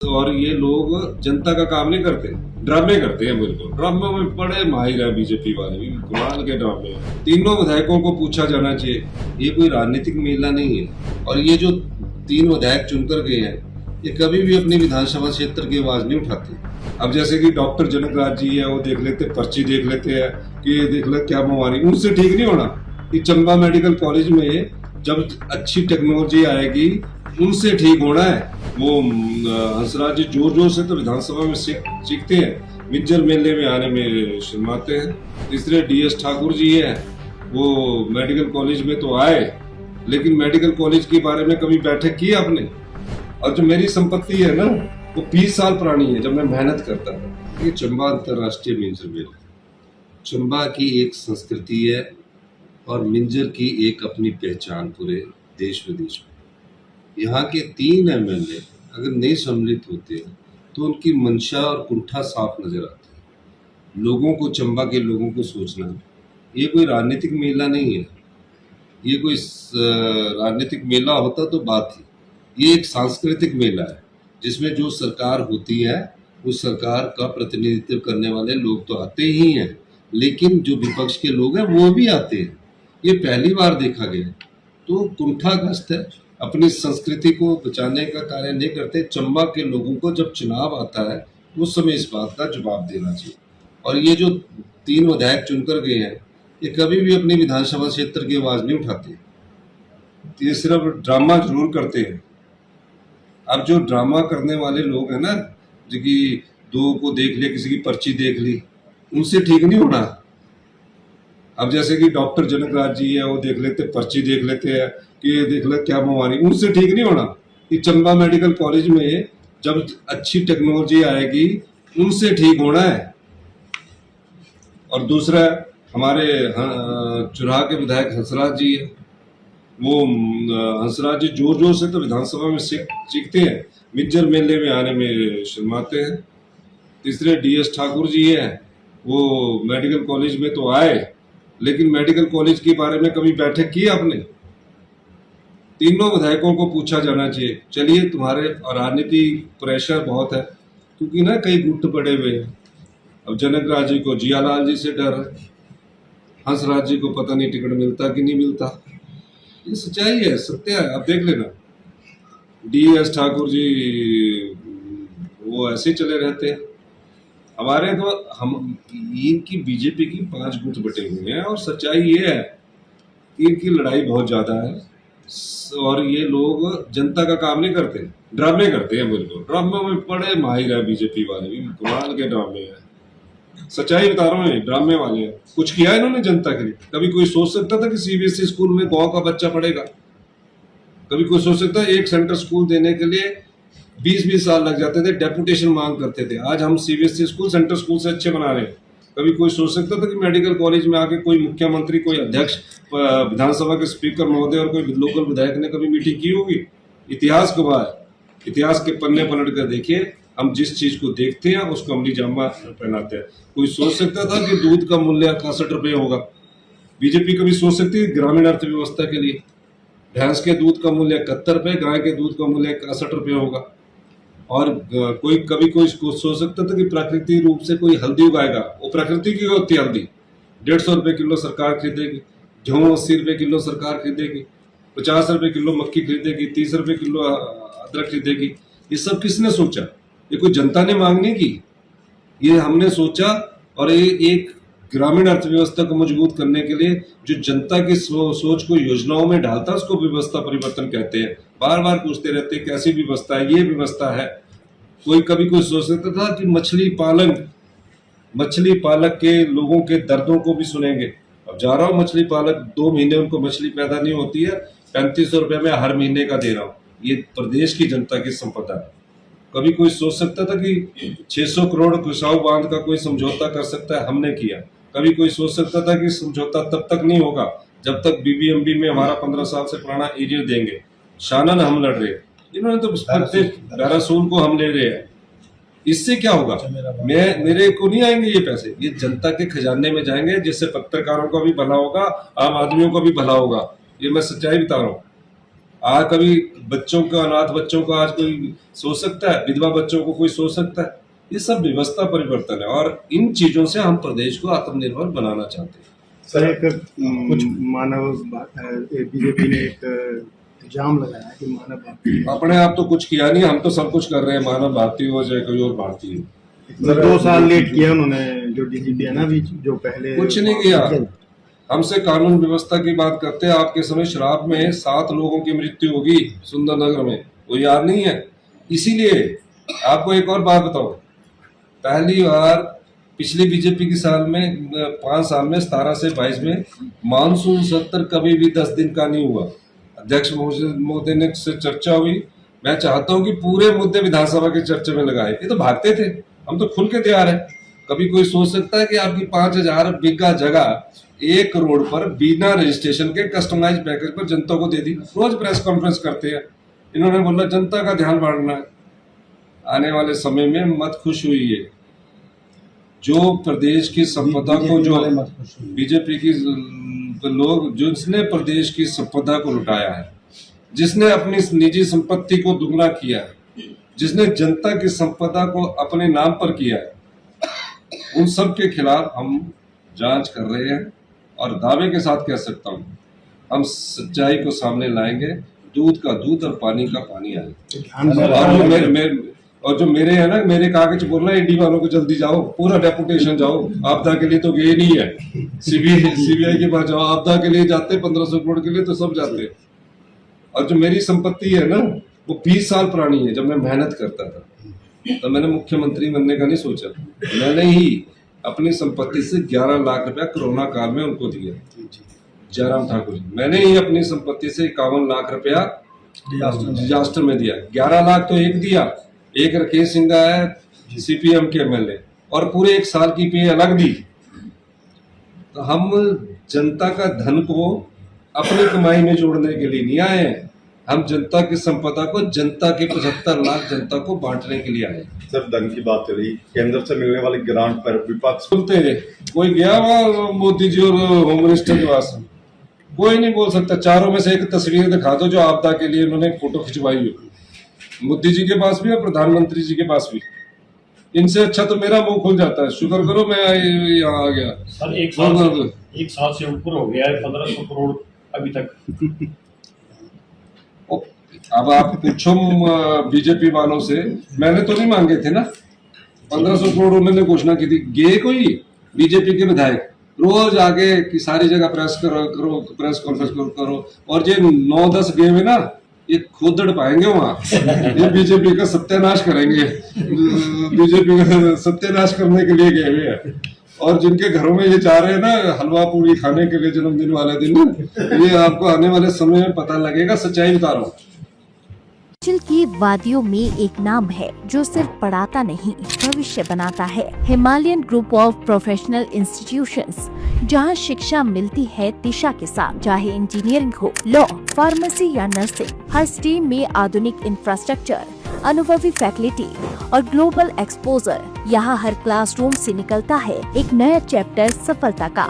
और ये लोग जनता का काम नहीं करते, ड्रामे करते हैं। बिल्कुल ड्रामे में बड़े माहिर है बीजेपी वाले भी, कमाल के ड्रामे हैं। तीनों विधायकों को पूछा जाना चाहिए, ये कोई राजनीतिक मेला नहीं है। और ये जो 3 विधायक चुनकर गए हैं, ये कभी भी अपनी विधानसभा क्षेत्र की आवाज नहीं उठाते। अब जैसे कि डॉक्टर जनक राज जी है, वो देख लेते, पर्ची देख लेते हैं कि ये देख ले क्या बीमारी, उनसे ठीक नहीं होना। कि चंबा मेडिकल कॉलेज में जब अच्छी टेक्नोलॉजी आएगी, उनसे ठीक होना है। वो हंसराज जी जोर जोर से तो विधानसभा में सीखते हैं, मिंजर मेले में आने में शर्माते हैं। तीसरे DS ठाकुर जी है, वो मेडिकल कॉलेज में तो आए, लेकिन मेडिकल कॉलेज के बारे में कभी बैठक की आपने? और जो मेरी संपत्ति है ना, वो 20 साल पुरानी है, जब मैं मेहनत करता था। ये चंबा अंतर्राष्ट्रीय मिंजर मेला, चंबा की एक संस्कृति है और मिंजर की एक अपनी पहचान पूरे देश विदेश में। यहाँ के 3 MLA अगर नहीं सम्मिलित होते तो उनकी मंशा और कुंठा साफ नजर आती है। लोगों को, चंबा के लोगों को सोचना, ये कोई राजनीतिक मेला नहीं है। ये कोई राजनीतिक मेला होता तो बात थी। ये एक सांस्कृतिक मेला है, जिसमें जो सरकार होती है उस सरकार का प्रतिनिधित्व करने वाले लोग तो आते ही हैं, लेकिन जो विपक्ष के लोग हैं वो भी आते हैं। ये पहली बार देखा गया। तो कुंठाग्रस्त है, अपनी संस्कृति को बचाने का कार्य नहीं करते। चंबा के लोगों को जब चुनाव आता है, उस समय इस बात का जवाब देना चाहिए। और ये जो 3 विधायक चुनकर गए हैं, ये कभी भी अपनी विधानसभा क्षेत्र की आवाज नहीं उठाते। ये सिर्फ ड्रामा जरूर करते हैं। अब जो ड्रामा करने वाले लोग हैं ना, जो कि 2 को देख लिया, किसी की पर्ची देख ली, उनसे ठीक नहीं होना। अब जैसे कि डॉक्टर जनक राज जी है, वो देख लेते, पर्ची देख लेते हैं कि ये देख ले क्या बीमारी, उनसे ठीक नहीं होना। कि चंबा मेडिकल कॉलेज में जब अच्छी टेक्नोलॉजी आएगी, उनसे ठीक होना है। और दूसरा, हमारे चुराह के विधायक हंसराज जी है, वो हंसराज जी जोर जोर से तो विधानसभा में सीखते हैं, मिंजर मेले में आने में शर्माते हैं। तीसरे DS ठाकुर जी है, वो मेडिकल कॉलेज में तो आए, लेकिन मेडिकल कॉलेज के बारे में कभी बैठक की आपने? तीनों विधायकों को पूछा जाना चाहिए। चलिए, तुम्हारे राजनीति प्रेशर बहुत है, क्योंकि ना कई गुट पड़े हुए हैं। अब जनक राज जी को जियालाल जी से डर है, हंसराज जी को पता नहीं टिकट मिलता कि नहीं मिलता। ये सच्चाई है, सत्य है, आप देख लेना। DS ठाकुर जी वो ऐसे ही चले रहते हैं। हमारे तो हम इनकी बीजेपी की 5 गुट बटे हुए हैं, और सच्चाई ये है कि इनकी लड़ाई बहुत ज्यादा है। और ये लोग जनता का काम नहीं करते, ड्रामे करते हैं। बिल्कुल ड्रामे में बड़े माहिर है बीजेपी वाले भी, कमाल के ड्रामे हैं। सच्चाई बता रहा हूँ, ड्रामे वाले हैं। कुछ किया इन्होंने जनता के लिए? कभी कोई सोच सकता था कि CBSE स्कूल में गांव का बच्चा पढ़ेगा? कभी कोई सोच सकता है? एक सेंटर स्कूल देने के लिए 20-20 साल लग जाते थे, डेपुटेशन मांग करते थे। आज हम CBSE स्कूल सेंटर स्कूल से अच्छे बना रहे हैं। कभी कोई सोच सकता था कि मेडिकल कॉलेज में आके कोई मुख्यमंत्री, कोई अध्यक्ष, विधानसभा के स्पीकर महोदय और कोई लोकल विधायक ने कभी मीटिंग की होगी? इतिहास गवाह है। इतिहास के पन्ने पलट कर देखिए, हम जिस चीज को देखते हैं उसको अमली जामा पहनाते हैं। कोई सोच सकता था कि दूध का मूल्य 61 रुपये होगा? बीजेपी कभी सोच सकती है ग्रामीण अर्थव्यवस्था के लिए भैंस के दूध का मूल्य 71 रुपये, गाय के दूध का मूल्य 61 रुपये होगा? और कोई सोच सकता था कि प्राकृतिक रूप से कोई हल्दी उगाएगा? वो प्रकृति की होती है हल्दी। 150 रुपये किलो सरकार खरीदेगी, गेहूँ 80 रुपये किलो सरकार खरीदेगी, 50 रुपये किलो मक्की खरीदेगी, 30 रुपये किलो अदरक खरीदेगी। ये सब किसने सोचा? ये कोई जनता ने मांग नहीं की, ये हमने सोचा। और ये एक ग्रामीण अर्थव्यवस्था को मजबूत करने के लिए जो जनता की सोच को योजनाओं में डालता है, उसको व्यवस्था परिवर्तन कहते हैं। बार बार पूछते रहते हैं कैसी व्यवस्था है? ये व्यवस्था है। कभी कोई सोच सकता था कि मछली पालक के लोगों के दर्दों को भी सुनेंगे? अब जा रहा हूँ, मछली पालक 2 महीने उनको मछली पैदा नहीं होती है, 3500 रुपये में हर महीने का दे रहा हूँ। ये प्रदेश की जनता की संपदा है। कभी कोई सोच सकता था कि 600 करोड़ कुशाऊ बांध का कोई समझौता कर सकता है? हमने किया। कभी कोई सोच सकता था कि समझौता तब तक नहीं होगा जब तक BBMB में हमारा 15 साल से पुराना एरियर देंगे? शानन हम लड़ रहे हैं, इन्होंने तो बैरासूल को हम ले रहे हैं। इससे क्या होगा? मेरे को नहीं आएंगे ये पैसे, ये जनता के खजाने में जाएंगे, जिससे पत्रकारों का भी भला होगा, आम आदमियों का भी भला होगा। ये मैं सच्चाई बता रहा हूँ। आज कभी बच्चों को, अनाथ बच्चों को आज कोई सोच सकता है? विधवा बच्चों को कोई सोच सकता है? ये सब व्यवस्था परिवर्तन है और इन चीजों से हम प्रदेश को आत्मनिर्भर बनाना चाहते हैं। सर, एक कुछ मानव बीजेपी ने एक इल्जाम लगाया कि मानव भारती अपने आप तो कुछ किया नहीं, हम तो सब कुछ कर रहे हैं, मानव भारतीय हो चाहे कोई और भारतीय हो। 2 साल लेट किया उन्होंने, जो डीजीपी है ना अभी, जो पहले कुछ नहीं किया। हमसे कानून व्यवस्था की बात करते हैं। आपके समय शराब में 7 लोगों की मृत्यु होगी सुंदरनगर में, वो याद नहीं है? इसीलिए आपको एक और बात बताओ, पहली बार पिछली बीजेपी के साल में 5 साल में 17 से 22 में मानसून सत्र कभी भी 10 दिन का नहीं हुआ। अध्यक्ष महोदय ने से चर्चा हुई। मैं चाहता हूं कि पूरे मुद्दे विधानसभा के चर्चा में लगाए। ये तो भागते थे, हम तो खुल के तैयार है। कभी कोई सोच सकता है कि आपकी 5000 बीघा जगह 1 करोड़ पर बिना रजिस्ट्रेशन के कस्टमाइज पैकेज पर जनता को दे दी? रोज प्रेस कॉन्फ्रेंस करते हैं। इन्होंने बोला जनता का ध्यान बांटना है। आने वाले समय में मत खुश हुई है। जो प्रदेश की संपदा को, जो बीजेपी की लोग, जिसने प्रदेश की संपदा को लुटाया है, जिसने अपनी निजी संपत्ति को दुगना किया है, जिसने जनता की संपदा को अपने नाम पर किया है, उन सब के खिलाफ हम जांच कर रहे हैं और दावे के साथ कह सकता हूं, हम सच्चाई को सामने लाएंगे। दूध का दूध और पानी का पानी आएगा। और जो मेरे है ना, मेरे कागज बोल रहे हैं ईडी वालों को जल्दी जाओ, पूरा डेपुटेशन जाओ। आपदा के लिए तो गए नहीं है, सीबीआई के पास जाओ। आपदा के लिए जाते 1500 करोड़ के लिए तो सब जाते। और जो मेरी संपत्ति है ना, वो 20 साल पुरानी है। जब मैं मेहनत करता था तो मैंने मुख्यमंत्री बनने का नहीं सोचा। मैंने ही अपनी संपत्ति से 11 लाख रुपया कोरोना काल में उनको दिया, जयराम ठाकुर जी। मैंने ही अपनी संपत्ति से 51 लाख रुपया डिजास्टर में दिया। 11 लाख तो एक दिया, एक राकेश सिंह है सीपीएम के एमएलए, और पूरे 1 साल की पे अलग दी। तो हम जनता का धन को अपनी कमाई में जोड़ने के लिए नहीं आए हैं। हम जनता की संपदा को, जनता के 75 लाख जनता को बांटने के लिए आए। सर, धन की बात चली, केंद्र से मिलने वाले ग्रांट पर विपक्ष सुनते हैं। कोई गया वहां मोदी जी और होम मिनिस्टर के पास? कोई नहीं बोल सकता। चारों में से एक तस्वीर दिखा दो जो आपदा के लिए उन्होंने फोटो खिंचवाई हो। मोदी जी के पास भी और प्रधानमंत्री जी के पास भी। इनसे अच्छा तो मेरा मुंह खुल जाता है। शुक्र करो मैं यहाँ आ गया। सर, एक साल से ऊपर हो गया है, 1500 करोड़ अभी तक। अब आप पूछो बीजेपी वालों से, मैंने तो नहीं मांगे थे ना 1500 करोड़। उन्होंने घोषणा की थी। गे कोई बीजेपी के विधायक रोज आगे कि सारी जगह प्रेस प्रेस कॉन्फ्रेंस करो, और ये 9-10 गे में ना, ये खोदड़ पाएंगे वहां। ये बीजेपी का सत्यानाश करेंगे। बीजेपी का सत्यानाश करने के लिए गए हुए हैं। और जिनके घरों में ये जा रहे हैं ना हलवा पूरी खाने के लिए जन्मदिन वाले दिन, ये आपको आने वाले समय में पता लगेगा। सच्चाई बता रहा हूँ। हिमाचल की वादियों में एक नाम है जो सिर्फ पढ़ाता नहीं, भविष्य बनाता है। Himalayan group of professional institutions, जहां शिक्षा मिलती है दिशा के साथ। चाहे इंजीनियरिंग हो, लॉ, फार्मेसी या नर्सिंग, हर स्ट्रीम में आधुनिक इंफ्रास्ट्रक्चर, अनुभवी फैकल्टी और ग्लोबल एक्सपोजर। यहाँ हर क्लासरूम से निकलता है एक नया चैप्टर सफलता का।